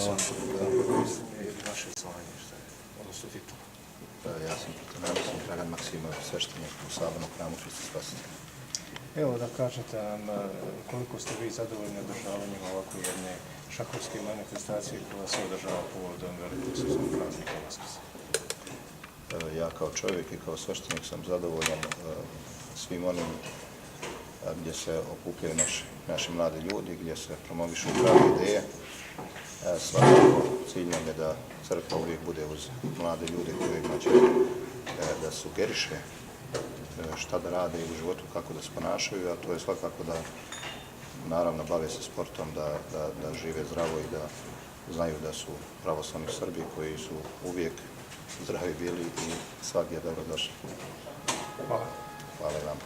sam vaše zvanje, odnosno titula. Ja sam protonaricom Dragan Maksimović, sveštenik u Sabornom hramu Hrista Spasitelja. Evo da kažete nam koliko ste vi zadovoljni održavanjem ovako jedne šahovske manifestacije koja se održava povodom velikog srpskog praznika Vaskrsa. Ja kao čovjek i kao sveštenik sam zadovoljan svim onim gdje se okupljaju naši mladi ljudi, gdje se promovišu prave ideje. Svakako cilj nam je da crkva uvijek bude uz mlade ljude kojima će da sugeriše šta da rade u životu, kako da se ponašaju, a to je svakako da naravno bave se sportom, da žive zdravo i da znaju da su pravoslavni Srbi koji su uvijek zdravi bili i svak je dobro došli. Hvala. Hvala vam.